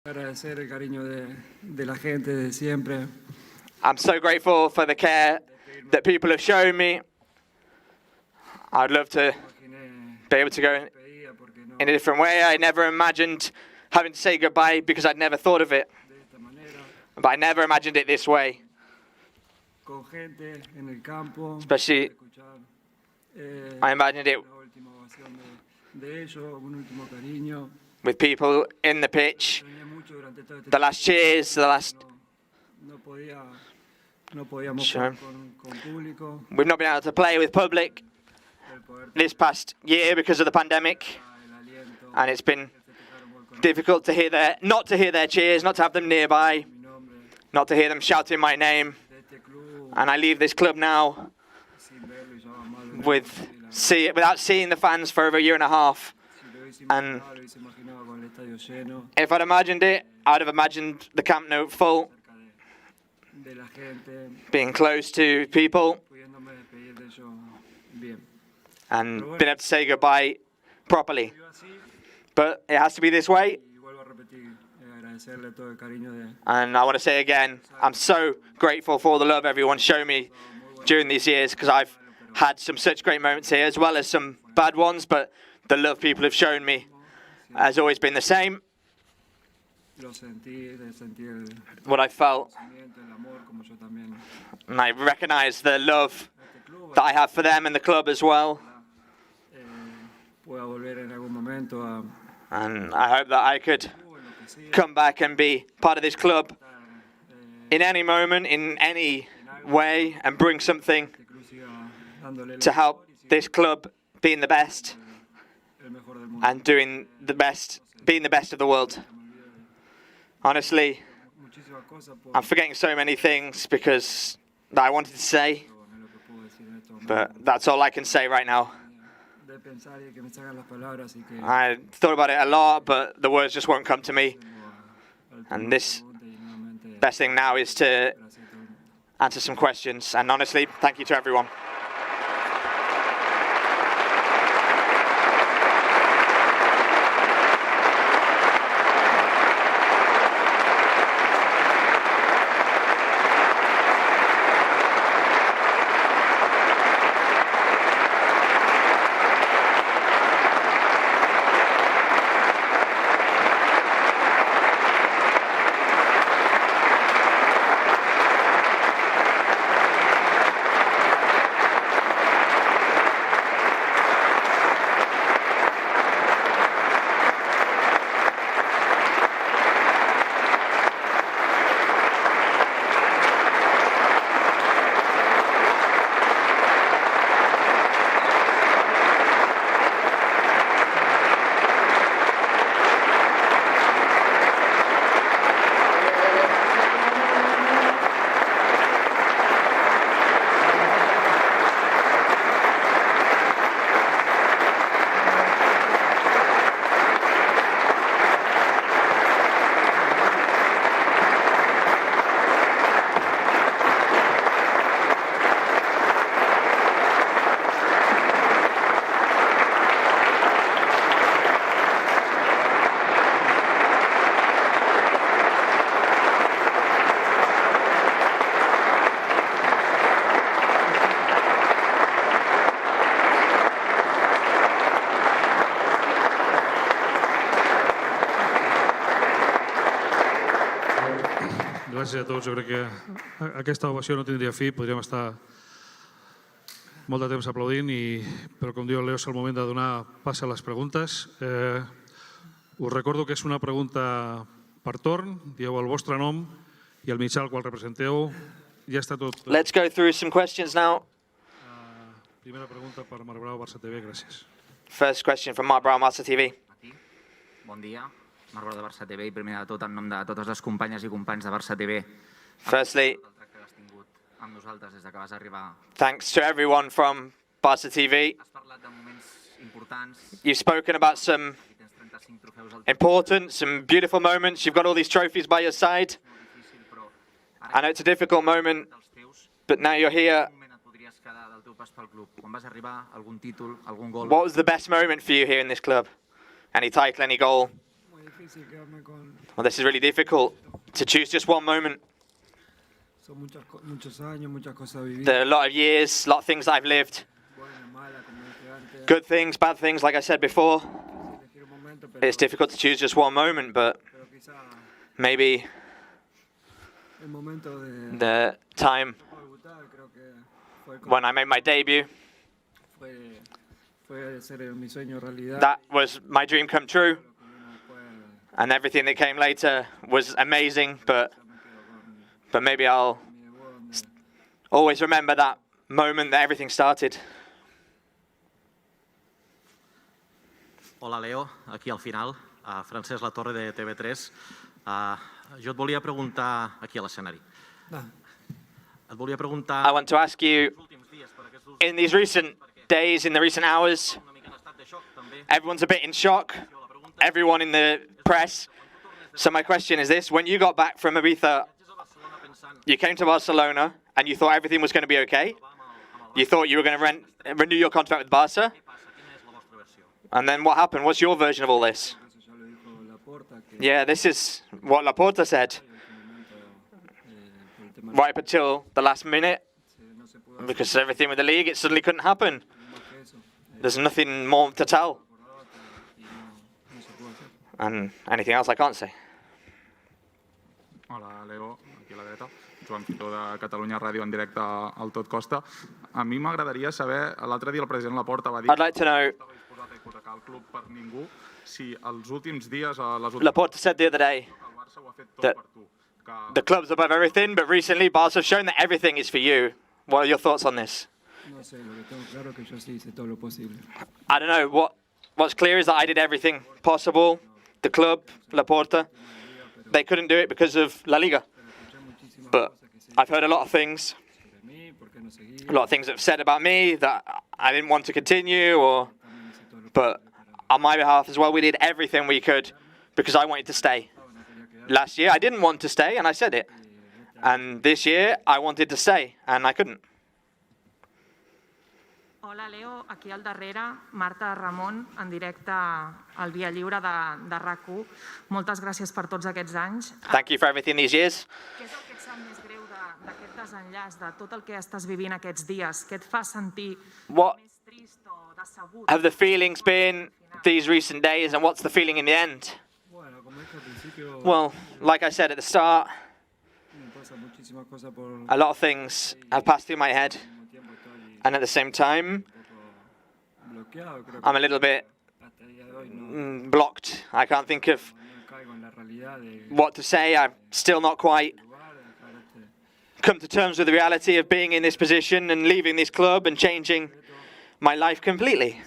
Agradecer el cariño de la gente de siempre. I'm so grateful for the care that people have shown me. I'd love to be able to go in a different way. I never imagined having to say goodbye because I'd never thought of it. But I never imagined it this way. Especially, I imagined it with people in the pitch, the last cheers, the last... Sure. We've not been able to play with public this past year because of the pandemic, and it's been difficult to hear not to hear their cheers, not to have them nearby, not to hear them shouting my name. And I leave this club now without seeing the fans for over a year and a half. And if I'd imagined it, I'd have imagined the Camp Nou full, being close to people, and being able to say goodbye properly. But it has to be this way. And I want to say again, I'm so grateful for all the love everyone's shown me during these years, because I've had some such great moments here, as well as some bad ones, but the love people have shown me has always been the same. What I felt, and I recognize the love that I have for them and the club as well. And I hope that I could come back and be part of this club in any moment, in any way, and bring something to help this club being the best and doing the best, being the best of the world. Honestly, I'm forgetting so many things because that I wanted to say, but that's all I can say right now. I thought about it a lot, but the words just won't come to me. And this best thing now is to answer some questions. And honestly, thank you to everyone. Gràcies a tots. Jo crec que aquesta ovació no tindria fi. Podríem estar molt de temps aplaudint, però com diu el Leo, és el moment de donar pas a les preguntes. Us recordo que és una pregunta per torn. Dieu el vostre nom i el mitjà al qual representeu. Ja està tot. Let's go through some questions now. Primera pregunta per Marc Brau, Barça TV. Gràcies. First question from Marc Brau, Barça TV. Bon dia. Marc Brau de Barça TV i primer de tot en nom de totes les companyes i companys de Barça TV. Firstly, el tracte que has tingut amb nosaltres des que vas arribar. Thanks to everyone from Barça TV. Has parlat de moments importants. You've spoken about some important, some beautiful moments. You've got all these trophies by your side. I know it's a difficult moment, but now you're here. What was the best moment for you here in this club? Any title, any goal? difícil quedarme con... Well, this is really difficult to choose just one moment. Son muchos años, muchas cosas vividas. There are a lot of years, a lot of things that I've lived. Buenas, malas, como dije antes. Good things, bad things, like I said before. Elegir un momento, pero It's difficult to choose just one moment, but quizá maybe el momento de the time debutar, creo que fue when I made my debut, fue hacer mi sueño realidad. that was my dream come true. Lo que vino después, And everything that came later was amazing, but me quedo con maybe I'll mi debut donde always remember that moment that everything started. Hola, Leo, aquí al final, Francesc Latorre de TV3. Jo et volia preguntar, aquí a l'escenari, Ah, et volia preguntar... I want to ask you, els últims dies, per aquests últims in these recent days, in the recent hours, una mica en estat de xoc, també. everyone's a bit in shock, La pregunta everyone in the press. So my question is this, when you got back from Ibiza, és a Barcelona pensant you came to Barcelona and you thought everything was going to be okay? amb el You thought you were going to renew your contract with Barca? què passa, quina és la vostra versió? And then what happened? What's your version of all this? eso ya lo dijo Laporta, que Yeah, this is what Laporta said. en este momento, por el tema Right up until the last minute, no se pudo hacer because everything with the league, it suddenly couldn't happen. más que eso. There's nothing more to tell. Y no se pudo hacer. And anything else I can't say. Hola, Leo, aquí a la dreta. Joan Fitó de Catalunya Ràdio en directe al Tot Costa. A mi m'agradaria saber, l'altre dia el president Laporta va dir I'd like to know, que no estava disposat a hipotecar el club per ningú, si els últims dies, les últimes Laporta said the other day, el Barça ho ha fet tot that per tu. Que the club's above everything, but recently Barca have shown that everything is for you. What are your thoughts on this? No sé, lo que tengo claro es que yo sí hice todo lo posible. I don't know. What's clear is that I did everything possible. The club, Laporta, they couldn't do it because of La Liga. Pero escuché muchísimas But cosas que se I've heard a lot of things, sobre mí, por qué no seguí. a lot of things that have said about me that I didn't want to continue, or También hice todo lo but on my behalf as well, we did everything we could because I wanted to stay. posible, no quería quedar. Last year I didn't want to stay, and I said it. And this year I wanted to stay, and I couldn't. Hola, Leo. Aquí al darrere, Marta Ramon, en directe al Via Lliure de RAC1. Moltes gràcies per tots aquests anys. Thank you for everything these years. Què és el que et sap més greu d'aquest desenllaç, de tot el que estàs vivint aquests dies? Què et fa sentir What més trist o decebut? have the feelings been these recent days, and what's the feeling in the end? Bueno, como dije al principio, Well, like I said at the start, me pasan muchísimas cosas por a lot of things have passed through my head, al mismo tiempo estoy and at the same time, un poco bloqueado. Creo I'm a que little bit hasta el día de hoy no blocked. I can't think of caigo en la realidad de what to say. I'm still not quite lugar, de dejar come to terms with the reality of being in this position and leaving this club and changing my life completely.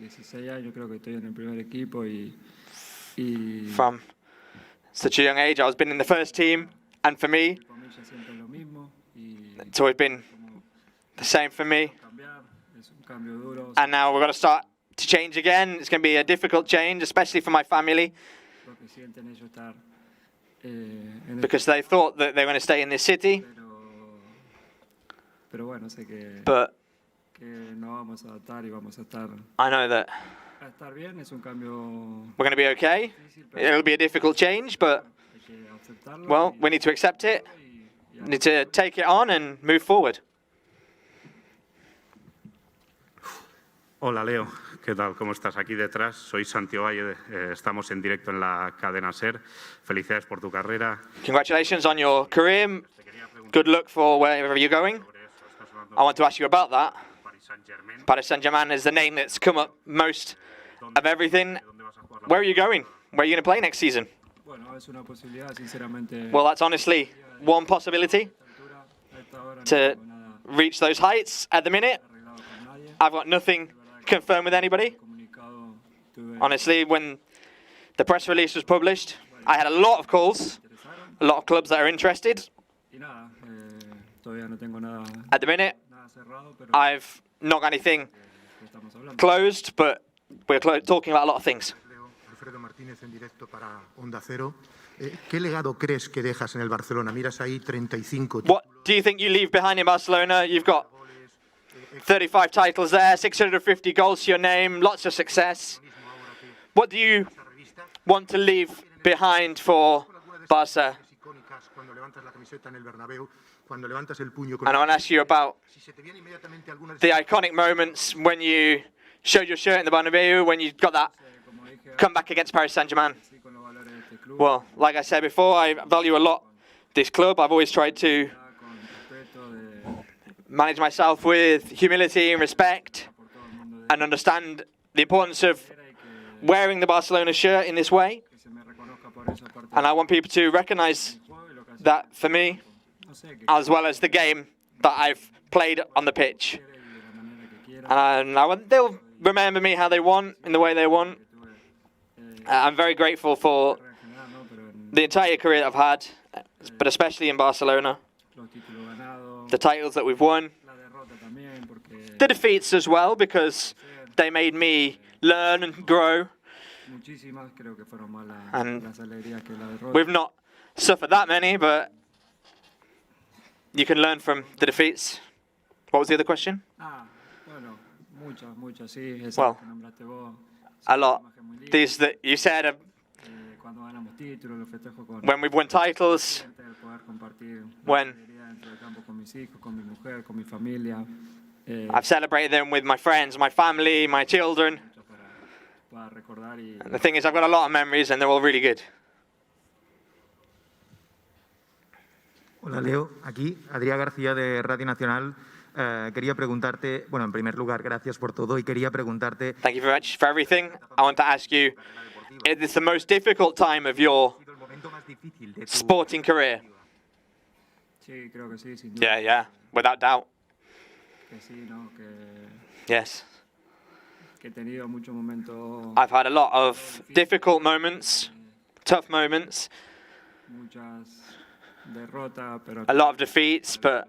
16 años creo que estoy en el primer equipo y From such a young age, I was been in the first team, and for me, comillas siempre lo mismo y it's always been the same for me. cambiar es un cambio duro. And now we're going to start to change again. It's going to be a difficult change, especially for my family, Lo que sienten ellos estar en el because they thought that they were going to stay in this city, pero bueno, sé que but nos vamos a adaptar y vamos a estar bien. Es un cambio we're going to be okay. It'll be a difficult change, but, hay que aceptarlo. well, we need to accept it, y need to take it on and move forward. Hola Leo, ¿qué tal? ¿Cómo estás? Aquí detrás, soy Santiago Valle, estamos en directo en la cadena SER. Felicidades por tu carrera. Congratulations on your career. Good luck for wherever you're going. I want to ask you about that. Paris Saint-Germain. Paris Saint-Germain is the name that's come up most of everything. Where are you going? Where are you going to play next season? bueno, es una posibilidad, sinceramente. Well, that's honestly one possibility, A esta hora no to tengo nada reach those heights. At the minute, arreglado con nadie. I've got nothing confirmed with anybody. Comunicado tuve Honestly, when the press release was published, I had a lot of calls, a lot of clubs that are interested. y nada, todavía no tengo nada At the minute, cerrado, pero I've not got anything que estamos hablando. closed, but we're talking about a lot of things. Leo, Alfredo Martínez en directo para Onda Cero. ¿Qué legado crees que dejas en el Barcelona? Miras ahí 35 What do you think you leave behind in Barcelona? You've got 35 titles there, 650 goals to your name, lots of success. What want to leave behind for Barca. Cuando levantas la camiseta en el Bernabéu, cuando levantas el puño. And I want to ask you about the iconic moments when you showed your shirt in the Bernabeu, when you got that comeback against Paris Saint-Germain. Well, like I said before, I value a lot this club. I've always tried to manage myself with humility and respect and understand the importance of wearing the Barcelona shirt in this way. And I want people to recognize that for me, as well as the game that I've played on the pitch. And they'll remember me how they want, in the way they want. I'm very grateful for the entire career I've had, but especially in Barcelona. The titles that we've won. The defeats as well, because they made me learn and grow. And we've not suffered that many, but you can learn from the defeats. What was the other question? Well, a lot. These that you said, when we've won titles, when I've celebrated them with my friends, my family, my children. And the thing is, I've got a lot of memories and they're all really good. Hola Leo, aquí Adrià García de Radio Nacional. Quería preguntarte, bueno, en primer lugar, gracias por todo y quería preguntarte. Thank you very much for everything. I want to ask you, is this the most difficult time of your sporting career? Yeah, without doubt. Yes. I've had a lot of difficult moments, tough moments, a lot of defeats, but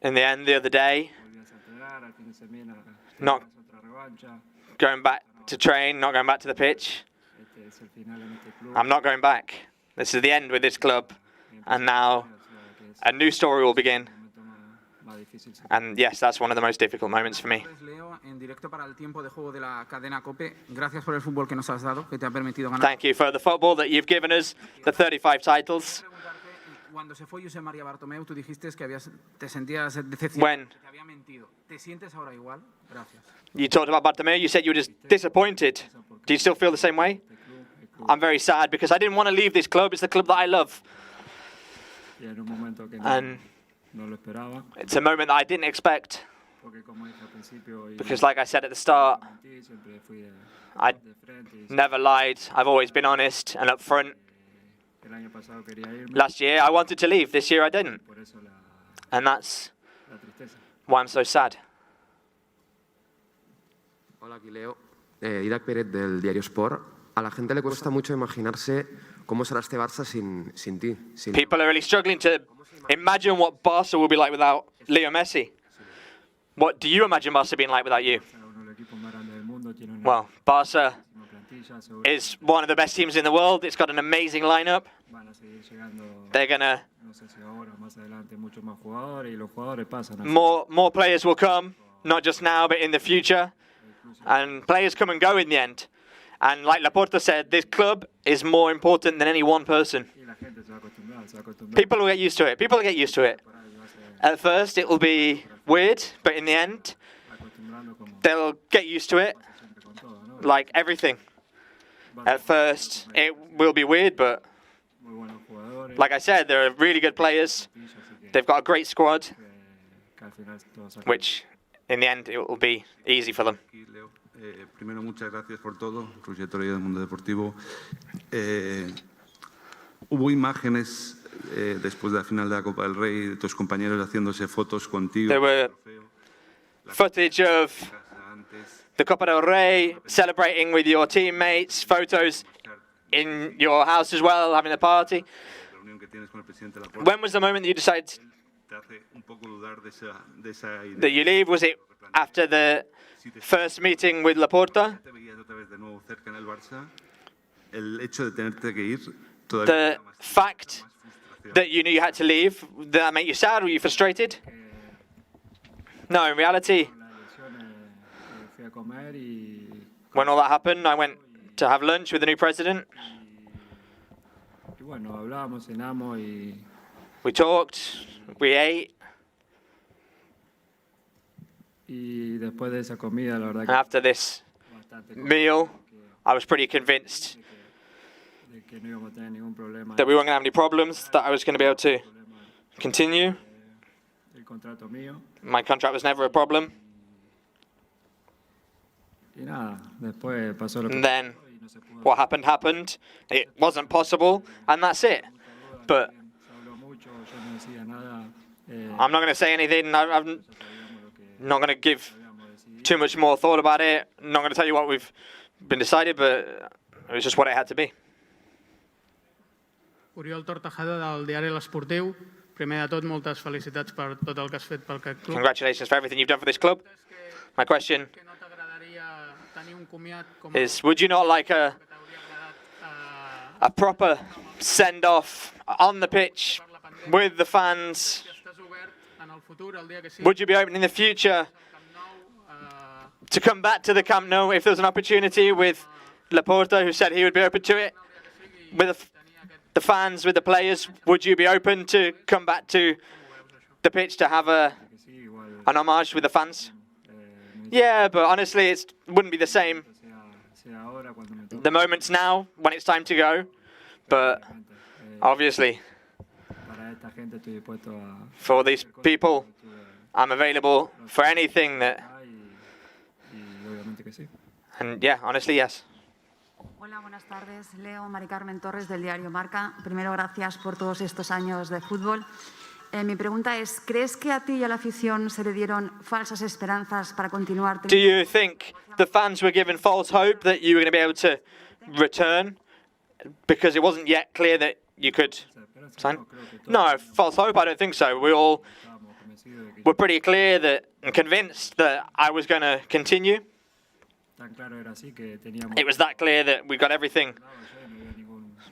in the end, the other day, not going back to train, not going back to the pitch. I'm not going back. This is the end with this club, and now a new story will begin. And yes, that's one of the most difficult moments for me. Thank you for the football that you've given us, the 35 titles. Cuando se fue Josep María Bartomeu, tú dijiste que te sentías decepcionado, When que te había mentido. ¿Te sientes ahora igual? Gracias. you talked about Bartomeu, you said you were just disappointed. Do you still feel the same way? I'm very sad because I didn't want to leave this club. It's the club that I love. And it's a moment that I didn't expect. Because like I said at the start, I never lied. I've always been honest and upfront. Last year I wanted to leave. This year I didn't. And that's why I'm so sad. Hola, aquí Leo. Didac Pérez del diario Sport. A la gente le cuesta mucho imaginarse cómo será este Barça sin ti. People are really struggling to imagine what Barca will be like without Leo Messi. What do you imagine Barca being like without you? Well, Barca is one of the best teams in the world. It's got an amazing lineup. They're gonna more players will come, not just now but in the future. And players come and go in the end. And like Laporta said, this club is more important than any one person. People will get used to it. People will get used to it. At first, it will be weird, but in the end, they'll get used to it. Like everything. At first, it will be weird, but like I said, they're really good players. They've got a great squad, which in the end, it will be easy for them. Primero, muchas gracias por todo, Roger Torrella del Mundo Deportivo. Hubo imágenes después de la final de la Copa del Rey de tus compañeros haciéndose fotos contigo. There were footage of the Copa del Rey, celebrating with your teammates, photos in your house as well, having a party. When was the moment that you decided that you leave? Was it after the first meeting with Laporta? The fact that you knew you had to leave, did that make you sad? Were you frustrated? No, in reality, when all that happened, I went to have lunch with the new president. Y bueno, hablábamos, cenamos y We talked, we ate, y después de esa comida, la verdad and after this meal, I was pretty convinced que no íbamos a tener ningún problema. that we weren't going to have any problems, that I was going to be able to continue. El contrato mío. My contract was never a problem. Y nada, después pasó lo que And then what happened happened. It wasn't possible, and that's it. But I'm not going to say anything. I'm not going to give too much more thought about it. I'm not going to tell you what we've been decided, but it was just what it had to be. Oriol Tortajada, del diari L'Esportiu. Primer de tot, moltes felicitats per tot el que has fet pel aquest club. Congratulations for everything you've done for this club. My question is, would you not like a proper send-off on the pitch with the fans? Would you be open in the future to come back to the Camp Nou if there was an opportunity with Laporta, who said he would be open to it? With the fans, with the players, would you be open to come back to the pitch to have an homage with the fans? Yeah, but honestly, it wouldn't be the same. The moment's now, when it's time to go, but obviously, for these people, I'm available for anything that... And yeah, honestly, yes. Hola, buenas tardes. Leo, Mari Carmen Torres, del diario Marca. Primero, gracias por todos estos años de fútbol. Mi pregunta es, ¿crees que a ti y a la afición se le dieron falsas esperanzas para continuar? Do you think the fans were given false hope that you were going to be able to return because it wasn't yet clear that you could sign? No, false hope, I don't think so. We all were pretty clear that and convinced that I was going to continue. It was that clear that we got everything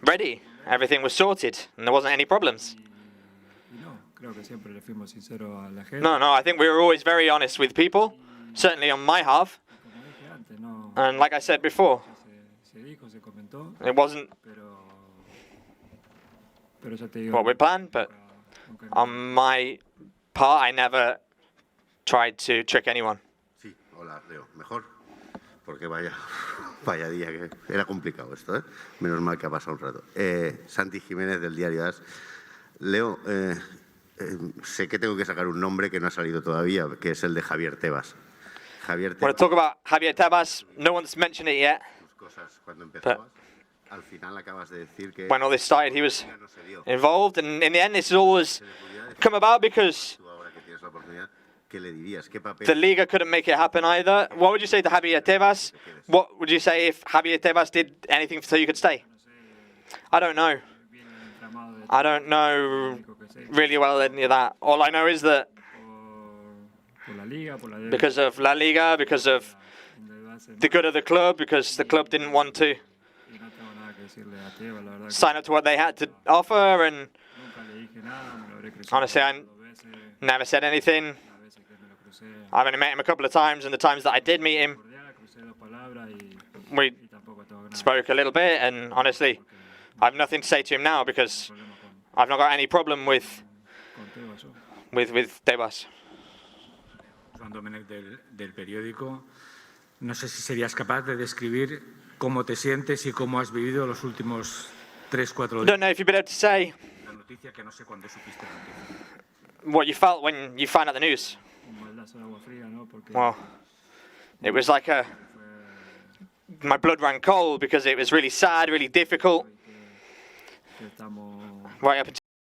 ready. Everything was sorted and there wasn't any problems. No, I think we were always very honest with people, certainly on my half. And like I said before, it wasn't what we planned, but on my part, I never tried to trick anyone. Sí, hola, Leo. Mejor, porque vaya día que era complicado esto, ¿eh? Menos mal que ha pasado un rato. Santi Jiménez, del diario AS. Leo, sé que tengo que sacar un nombre que no ha salido todavía, que es el de Javier Tebas. When I talk about Javier Tebas, no one's mentioned it yet. But al final acabas de decir que when all this started, he was involved, and in the end, this has always come about because the Liga couldn't make it happen either. What would you say to Javier Tebas? What would you say if Javier Tebas did anything so you could stay? I don't know. I don't know really well any of that. All I know is that because of La Liga, because of the good of the club, because the club didn't want to sign up to what they had to offer, and honestly, I never said anything. I've only met him a couple of times, and the times that I did meet him, we spoke a little bit, and honestly, I have nothing to say to him now because I've not got any problem with Tebas. Juan Domènech del periódico. No sé si serías capaz de describir cómo te sientes y cómo has vivido los últimos 3-4 días. Don't know if you'd be able to say La noticia que no sé cuándo supiste la noticia. what you felt when you found out the news. Well, it was like my blood ran cold because it was really sad, really difficult. Right up until